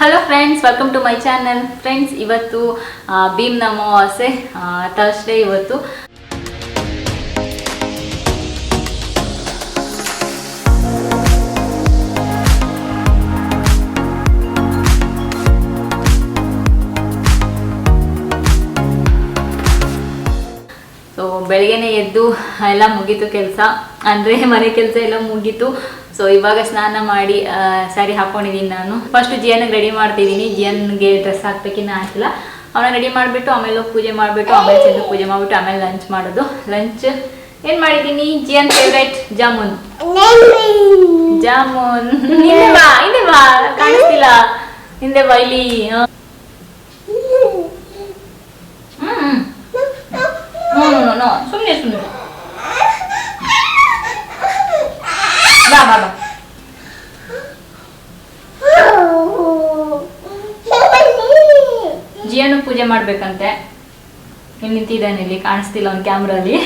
Hello friends, welcome to my channel. Friends, ಇವತ್ತು ಭೀಮ್ನ ಅಮಾವಾಸ್ಯೆ, ಥರ್ಸ್ಡೇ ಇವತ್ತು. ಸೊ ಬೆಳಗ್ಗೆನೆ ಎದ್ದು ಎಲ್ಲ ಮುಗೀತು ಕೆಲಸ, ಅಂದರೆ ಮನೆ ಕೆಲಸ ಎಲ್ಲ ಮುಗೀತು. ಸೊ ಇವಾಗ ಸ್ನಾನ ಮಾಡಿ ಸ್ಯಾರಿ ಹಾಕೊಂಡಿದ್ದೀನಿ. ನಾನು ಫಸ್ಟ್ ಜಿಯನ್ಗೆ ರೆಡಿ ಮಾಡ್ತಿದ್ದೀನಿ. ಜಿಯನ್ಗೆ ಡ್ರೆಸ್ ಹಾಕ್ಬೇಕಿನ್ನ ಹಾಕಿಲ್ಲ. ಅವನ್ನ ರೆಡಿ ಮಾಡಿಬಿಟ್ಟು ಆಮೇಲೆ ಪೂಜೆ ಮಾಡಿಬಿಟ್ಟು ಆಮೇಲೆ ಚೆಂದ ಪೂಜೆ ಮಾಡಿಬಿಟ್ಟು ಆಮೇಲೆ ಲಂಚ್ ಮಾಡೋದು. ಲಂಚ್ ಏನು ಮಾಡಿದ್ದೀನಿ? ಜಿಯನ್ ಫೇವ್ರೇಟ್ ಜಾಮೂನ್. ಜಾಮೂನ್ ಹಿಂದೆ ಬಾ ಕಾಣಿಸ್ತಿಲ್ಲ, ಹಿಂದೆ ಬಾ ಇಲ್ಲಿ. ಸುಮ್ಮನೆ ಬಾ ಬಾ ಬಾ. ಜಿಯನ್ನು ಪೂಜೆ ಮಾಡ್ಬೇಕಂತೆ. ಇಲ್ಲಿ ನಿಂತಿದ್ದಾನೆ, ಇಲ್ಲಿ ಕಾಣಿಸ್ತಿಲ್ಲ ಅವ್ನ ಕ್ಯಾಮ್ರಲ್ಲಿ.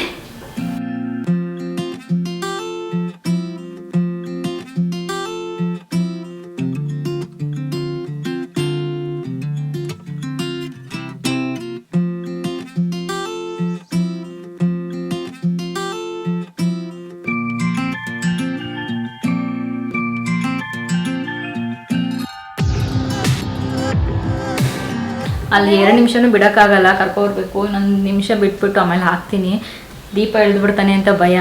ಅಲ್ಲಿ 2 ನಿಮಿಷನೂ ಬಿಡೋಕ್ಕಾಗಲ್ಲ, ಕರ್ಕೊಬರ್ಬೇಕು. ಇನ್ನೊಂದು ನಿಮಿಷ ಬಿಟ್ಬಿಟ್ಟು ಆಮೇಲೆ ಹಾಕ್ತೀನಿ. ದೀಪ ಎಳ್ದುಬಿಡ್ತಾನೆ ಅಂತ ಭಯ.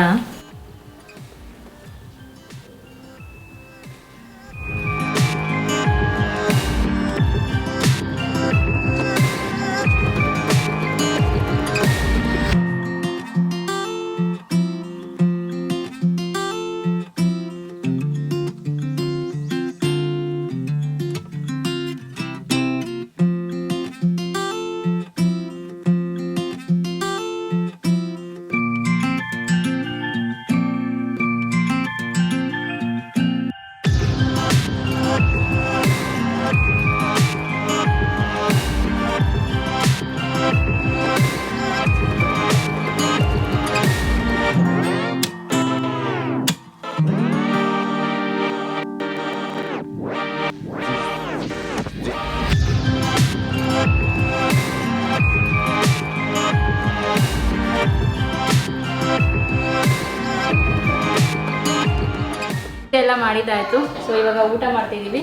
ಎಲ್ಲ ಮಾಡಿದ್ದಾಯಿತು. ಸೊ ಇವಾಗ ಊಟ ಮಾಡ್ತಿದ್ದೀವಿ.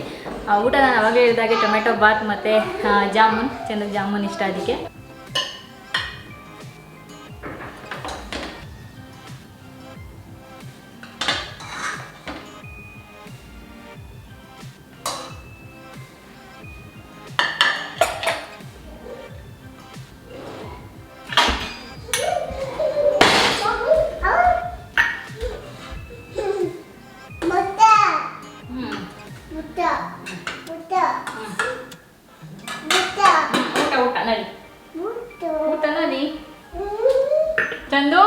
ಊಟ ನಾನು ಅವಾಗ ಹೇಳಿದಾಗೆ ಟೊಮೆಟೊ ಬಾತ್ ಮತ್ತು ಜಾಮೂನ್. ಚೆಂದ ಜಾಮೂನ್ ಇಷ್ಟ ಅದಕ್ಕೆ. ಊಟ ನಡಿ Chandu.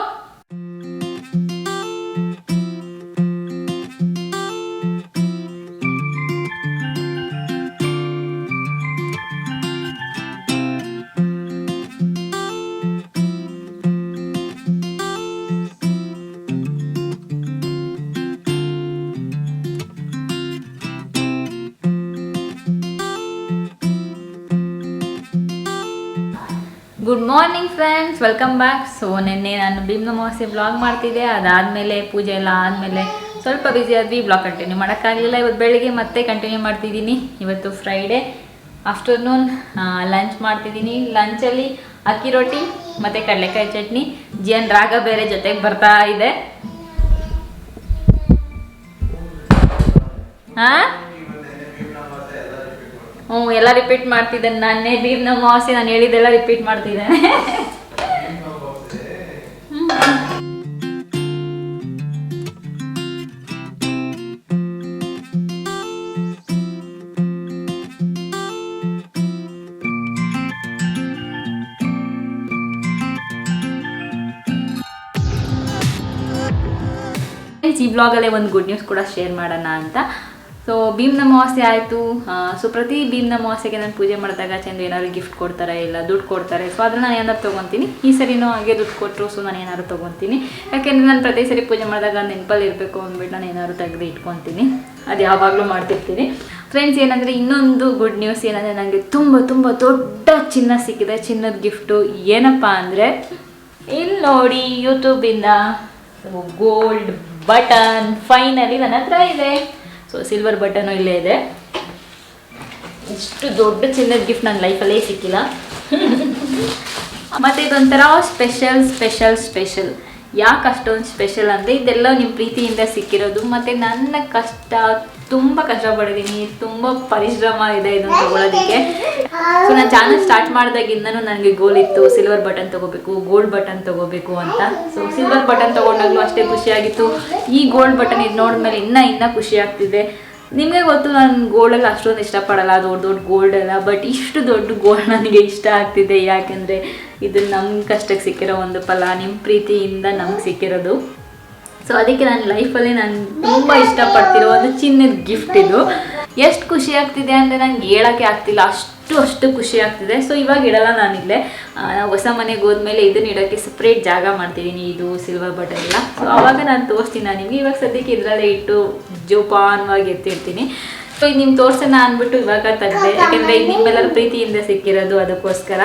Good morning friends, welcome back. So ನಿನ್ನೆ ನಾನು ಭೀಮ್ನ ಅಮಾವಾಸ್ಯೆ ಬ್ಲಾಗ್ ಮಾಡ್ತಿದ್ದೆ. ಅದಾದಮೇಲೆ ಪೂಜೆ ಎಲ್ಲ ಆದಮೇಲೆ ಸ್ವಲ್ಪ ಬ್ಯುಸಿ ಆದ್ವಿ, ಬ್ಲಾಗ್ ಕಂಟಿನ್ಯೂ ಮಾಡೋಕ್ಕಾಗಲಿಲ್ಲ. ಇವತ್ತು ಬೆಳಿಗ್ಗೆ ಮತ್ತೆ ಕಂಟಿನ್ಯೂ ಮಾಡ್ತಿದ್ದೀನಿ. ಇವತ್ತು ಫ್ರೈಡೇ ಆಫ್ಟರ್ನೂನ್ ಲಂಚ್ ಮಾಡ್ತಿದ್ದೀನಿ. ಲಂಚಲ್ಲಿ ಅಕ್ಕಿ ರೊಟ್ಟಿ ಮತ್ತು ಕಡಲೆಕಾಯಿ ಚಟ್ನಿ. ಜಿಯನ್ ರಾಗ ಬೇರೆ ಜೊತೆಗೆ ಬರ್ತಾ ಇದೆ. ಹಾಂ, ಎಲ್ಲ ರಿಪೀಟ್ ಮಾಡ್ತಿದ್ದೇನೆ. ನಾನೇ ಭೀಮ್ನ ಅಮಾವಾಸ್ಯೆ ನಾನು ಹೇಳಿದ್ದೆಲ್ಲ ರಿಪೀಟ್ ಮಾಡ್ತಿದ್ದೇನೆ. ಈ ಬ್ಲಾಗಲ್ಲೇ ಒಂದು ಗುಡ್ ನ್ಯೂಸ್ ಕೂಡ ಶೇರ್ ಮಾಡೋಣ ಅಂತ. ಸೊ ಭೀಮ್ನ ಅಮಾವಾಸ್ಯೆ ಆಯಿತು. ಸೊ ಪ್ರತಿ ಭೀಮ್ನ ಅಮಾವಾಸ್ಯೆಗೆ ನಾನು ಪೂಜೆ ಮಾಡಿದಾಗ ಚಂದ ಏನಾದ್ರು ಗಿಫ್ಟ್ ಕೊಡ್ತಾರೆ, ಇಲ್ಲ ದುಡ್ಡು ಕೊಡ್ತಾರೆ. ಸೊ ಅದನ್ನು ನಾನು ಏನಾದ್ರು ತೊಗೊತೀನಿ. ಈ ಸರಿನೂ ಹಾಗೆ ದುಡ್ಡು ಕೊಟ್ಟರು, ಸೊ ನಾನು ಏನಾದ್ರು ತೊಗೊತೀನಿ. ಯಾಕೆಂದರೆ ನಾನು ಪ್ರತಿ ಸರಿ ಪೂಜೆ ಮಾಡಿದಾಗ ನೆನಪಲ್ಲಿ ಇರಬೇಕು ಅಂದ್ಬಿಟ್ಟು ನಾನು ಏನಾದ್ರು ತೆಗೆದು ಇಟ್ಕೊತೀನಿ. ಅದು ಯಾವಾಗಲೂ ಮಾಡ್ತಿರ್ತೀನಿ. ಫ್ರೆಂಡ್ಸ್, ಏನಂದರೆ ಇನ್ನೊಂದು ಗುಡ್ ನ್ಯೂಸ್ ಏನಂದರೆ ನನಗೆ ತುಂಬ ತುಂಬ ದೊಡ್ಡ ಚಿನ್ನ ಸಿಕ್ಕಿದೆ. ಚಿನ್ನದ ಗಿಫ್ಟು ಏನಪ್ಪ ಅಂದರೆ ಇಲ್ಲಿ ನೋಡಿ, ಯೂಟ್ಯೂಬಿಂದ ಗೋಲ್ಡ್ ಬಟನ್ ಫೈನಲಿ ನನ್ನ ಹತ್ರ ಇದೆ. ಸೊ ಸಿಲ್ವರ್ ಬಟನು ಇಲ್ಲೇ ಇದೆ. ಇಷ್ಟು ದೊಡ್ಡ ಚಿನ್ನದ ಗಿಫ್ಟ್ ನನ್ನ ಲೈಫಲ್ಲೇ ಸಿಕ್ಕಿಲ್ಲ. ಮತ್ತು ಇದೊಂಥರ ಸ್ಪೆಷಲ್. ಯಾಕೆ ಅಷ್ಟೊಂದು ಸ್ಪೆಷಲ್ ಅಂದರೆ ಇದೆಲ್ಲ ನಿಮ್ಮ ಪ್ರೀತಿಯಿಂದ ಸಿಕ್ಕಿರೋದು. ಮತ್ತು ನನ್ನ ತುಂಬ ಕಷ್ಟಪಟ್ಟಿದ್ದೀನಿ, ತುಂಬ ಪರಿಶ್ರಮ ಇದೆ ಇದನ್ನು ತೊಗೊಳೋದಕ್ಕೆ. ಸೊ ನಾನು ಚಾನಲ್ ಸ್ಟಾರ್ಟ್ ಮಾಡಿದಾಗಿಂದನೂ ನನಗೆ ಗೋಲ್ ಇತ್ತು, ಸಿಲ್ವರ್ ಬಟನ್ ತೊಗೋಬೇಕು, ಗೋಲ್ಡ್ ಬಟನ್ ತೊಗೋಬೇಕು ಅಂತ. ಸೊ ಸಿಲ್ವರ್ ಬಟನ್ ತೊಗೊಂಡಾಗಲೂ ಅಷ್ಟೇ ಖುಷಿಯಾಗಿತ್ತು. ಈ ಗೋಲ್ಡ್ ಬಟನ್ ಇದು ನೋಡಿದ್ಮೇಲೆ ಇನ್ನೂ ಖುಷಿ ಆಗ್ತಿದೆ. ನಿಮಗೆ ಗೊತ್ತು, ನಾನು ಗೋಲ್ಡಲ್ಲಿ ಅಷ್ಟೊಂದು ಇಷ್ಟಪಡಲ್ಲ, ದೊಡ್ಡ ಗೋಲ್ಡ್ ಎಲ್ಲ. ಬಟ್ ಇಷ್ಟು ದೊಡ್ಡ ಗೋಲ್ಡ್ ನನಗೆ ಇಷ್ಟ ಆಗ್ತಿದೆ. ಯಾಕೆಂದರೆ ಇದು ನಮ್ಮ ಕಷ್ಟಕ್ಕೆ ಸಿಕ್ಕಿರೋ ಒಂದು ಫಲ, ನಿಮ್ಮ ಪ್ರೀತಿಯಿಂದ ನಮ್ಗೆ ಸಿಕ್ಕಿರೋದು. ಸೊ ಅದಕ್ಕೆ ನನ್ನ ಲೈಫಲ್ಲಿ ನಾನು ತುಂಬ ಇಷ್ಟಪಡ್ತಿರೋ ಒಂದು ಚಿನ್ನದ ಗಿಫ್ಟ್ ಇದು. ಎಷ್ಟು ಖುಷಿ ಆಗ್ತಿದೆ ಅಂದರೆ ನಂಗೆ ಹೇಳೋಕ್ಕೆ ಆಗ್ತಿಲ್ಲ, ಅಷ್ಟು ಖುಷಿ ಆಗ್ತಿದೆ. ಸೊ ಇವಾಗ ಇಡಲ್ಲ ನಾನಿಲ್ಲೇ, ನಾವು ಹೊಸ ಮನೆಗೆ ಹೋದ್ಮೇಲೆ ಇದನ್ನ ಇಡೋಕ್ಕೆ ಸಪ್ರೇಟ್ ಜಾಗ ಮಾಡ್ತಿದ್ದೀನಿ, ಇದು ಸಿಲ್ವರ್ ಬಟನ್ ಎಲ್ಲ. ಸೊ ಆವಾಗ ನಾನು ತೋರಿಸ್ತೀನಿ ನಿಮಗೆ. ಇವಾಗ ಸದ್ಯಕ್ಕೆ ಇದರಲ್ಲೇ ಇಟ್ಟು ಜೋಪಾನವಾಗಿ ಎತ್ತಿರ್ತೀನಿ. ಸೊ ಇದು ನಿಮ್ಗೆ ತೋರಿಸೋಣ ಅಂದ್ಬಿಟ್ಟು ಇವಾಗ ತೆಗೆದೆ, ಯಾಕೆಂದರೆ ಇದು ನಿಮ್ಮೆಲ್ಲರ ಪ್ರೀತಿಯಿಂದ ಸಿಕ್ಕಿರೋದು, ಅದಕ್ಕೋಸ್ಕರ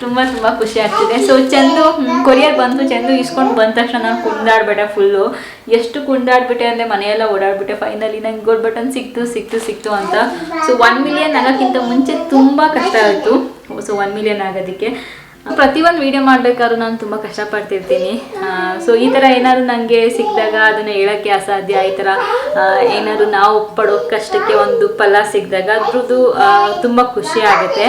ತುಂಬ ಖುಷಿ ಆಗ್ತಿದೆ. ಸೊ ಚಂದು ಕೊರಿಯರ್ ಬಂತು, ಚಂದು ಇಸ್ಕೊಂಡು ಬಂದ ತಕ್ಷಣ ನಾನು ಕುಂದಾಡ್ಬಿಟ್ಟೆ ಫುಲ್ಲು. ಎಷ್ಟು ಕುಂದಾಡ್ಬಿಟ್ಟೆ ಅಂದರೆ ಮನೆಯೆಲ್ಲ ಓಡಾಡ್ಬಿಟ್ಟೆ. ಫೈನಲಿ ನಂಗೆ ಗೋಲ್ಡ್ ಬಟನ್ ಸಿಕ್ತು ಅಂತ. ಸೊ 1 ಮಿಲಿಯನ್ ಆಗೋಕ್ಕಿಂತ ಮುಂಚೆ ತುಂಬ ಕಷ್ಟ ಆಯಿತು. ಸೊ 1 ಮಿಲಿಯನ್ ಆಗೋದಕ್ಕೆ ಪ್ರತಿಯೊಂದು ವೀಡಿಯೋ ಮಾಡಬೇಕಾದ್ರೂ ನಾನು ತುಂಬ ಕಷ್ಟಪಡ್ತಿರ್ತೀನಿ. ಸೊ ಈ ಥರ ಏನಾದ್ರು ನನಗೆ ಸಿಕ್ಕಿದಾಗ ಅದನ್ನು ಹೇಳೋಕ್ಕೆ ಅಸಾಧ್ಯ. ಈ ಥರ ಏನಾದ್ರು ನಾವು ಪಡೋ ಕಷ್ಟಕ್ಕೆ ಒಂದು ಫಲ ಸಿಕ್ಕಿದಾಗ ಅದ್ರದ್ದು ತುಂಬ ಖುಷಿ ಆಗುತ್ತೆ.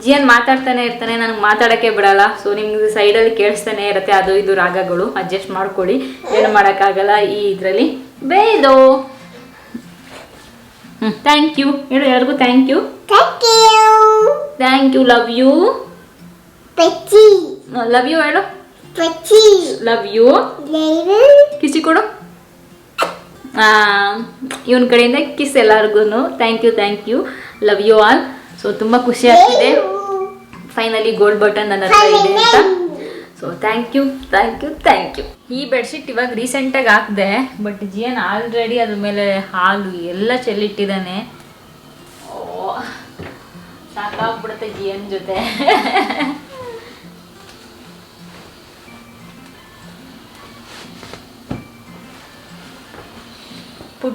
ಜಿಯನ್ ಮಾತಾಡ್ತಾನೆ ಇರ್ತಾನೆ, ನನಗೆ ಮಾತಾಡೋಕ್ಕೆ ಬಿಡಲ್ಲ. ಸೊ ನಿಮ್ಗೆ ಸೈಡಲ್ಲಿ ಕೇಳಿಸ್ತಾನೆ ಇರುತ್ತೆ ಅದು ಇದು ರಾಗಗಳು, ಅಡ್ಜಸ್ಟ್ ಮಾಡ್ಕೊಳ್ಳಿ, ಏನು ಮಾಡೋಕ್ಕಾಗಲ್ಲ ಈ ಇದರಲ್ಲಿ. ಬೇದು ಥ್ಯಾಂಕ್ ಯು ಹೇಳು ಎಲ್ಲರಿಗೂ. ಥ್ಯಾಂಕ್ ಯು, ಲವ್ ಯು ಹೇಳು. ಲವ್ ಯು ಕಿಸಿ ಕೊಡು. ಇವನ ಕಡೆಯಿಂದ ಕಿಸ್ ಎಲ್ಲರಿಗೂ. Thank you, love you all. So ತುಂಬ ಖುಷಿ ಆಗ್ತಿದೆ, ಫೈನಲಿ ಗೋಲ್ಡ್ ಬಟನ್ ನನ್ನ ಹತ್ರ ಇದೆ ಅಂತ. So thank you. ಈ ಬೆಡ್ಶೀಟ್ ಇವಾಗ ರೀಸೆಂಟಾಗಿ ಹಾಕಿದೆ, ಬಟ್ ಜಿಯನ್ ಆಲ್ರೆಡಿ ಅದ್ರ ಮೇಲೆ ಹಾಲು ಎಲ್ಲ ಚೆಲ್ಲಿಟ್ಟಿದ್ದಾನೆ. ಸಾಕಾಗ್ಬಿಡುತ್ತೆ ಜಿಯನ್ ಜೊತೆ.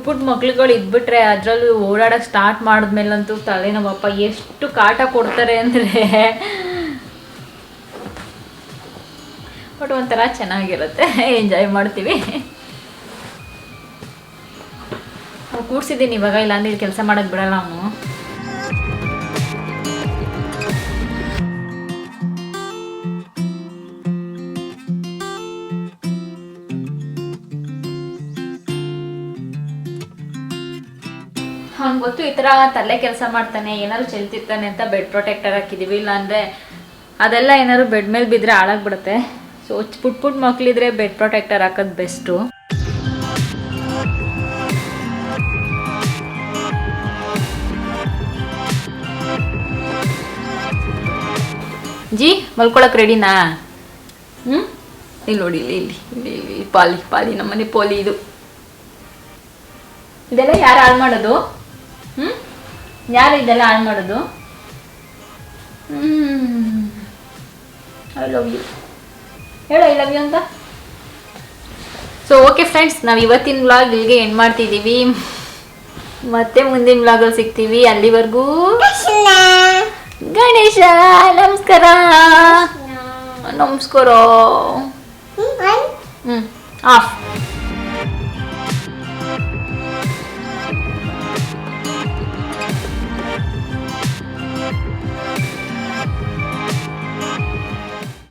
ಪುಟ್ ಮಕ್ಳುಗಳು ಇದ್ಬಿಟ್ರೆ ಅದರಲ್ಲೂ ಓಡಾಡೋಕ್ಕೆ ಸ್ಟಾರ್ಟ್ ಮಾಡಿದ್ಮೇಲಂತೂ ತಲೆನೋವಪ್ಪ, ಎಷ್ಟು ಕಾಟ ಕೊಡ್ತಾರೆ ಅಂದರೆ. ಬಟ್ ಒಂಥರ ಚೆನ್ನಾಗಿರುತ್ತೆ, ಎಂಜಾಯ್ ಮಾಡ್ತೀವಿ. ಕೂಡ್ಸಿದ್ದೀನಿ ಇವಾಗ, ಇಲ್ಲಾಂದ್ರೆ ಇಲ್ಲಿ ಕೆಲಸ ಮಾಡೋಕ್ಕೆ ಬಿಡಲ್ಲ ಅವನು. ಅವ್ನು ಗೊತ್ತು ಈ ಥರ ತಲೆ ಕೆಲಸ ಮಾಡ್ತಾನೆ, ಏನಾದ್ರು ಚೆಲ್ತಿರ್ತಾನೆ ಅಂತ ಬೆಡ್ ಪ್ರೊಟೆಕ್ಟರ್ ಹಾಕಿದ್ದೀವಿ. ಇಲ್ಲಾಂದರೆ ಅದೆಲ್ಲ ಏನಾದ್ರು ಬೆಡ್ ಮೇಲೆ ಬಿದ್ದರೆ ಹಾಳಾಗ್ಬಿಡುತ್ತೆ. ಸೊ ಪುಟ್ ಮಕ್ಕಳಿದ್ರೆ ಬೆಡ್ ಪ್ರೊಟೆಕ್ಟರ್ ಹಾಕೋದು ಬೆಸ್ಟು. ಜಿ ಮಲ್ಕೊಳಕ್ಕೆ ರೆಡಿನಾ? ಇಲ್ಲಿ ನೋಡಿ, ಇಲ್ಲಿ ಪಾಲಿ ನಮ್ಮನೆ ಪೋಲಿ. ಇದೆಲ್ಲ ಯಾರು ಹಾಳು ಮಾಡೋದು? ಯಾರು ಇದೆಲ್ಲ ಹಾಳು ಮಾಡೋದು? ಐ ಲವ್ ಯು ಹೇಳು, ಐ ಲವ್ ಯು ಅಂತ. ಸೊ ಓಕೆ ಫ್ರೆಂಡ್ಸ್, ನಾವು ಇವತ್ತಿನ ವ್ಲಾಗ್ ಇಲ್ಲಿಗೆ ಎಂಡ್ ಮಾಡ್ತಿದ್ದೀವಿ. ಮತ್ತೆ ಮುಂದಿನ ವ್ಲಾಗಲ್ಲಿ ಸಿಗ್ತೀವಿ. ಅಲ್ಲಿವರೆಗೂ ಗಣೇಶ ನಮಸ್ಕಾರ. ಆಫ್.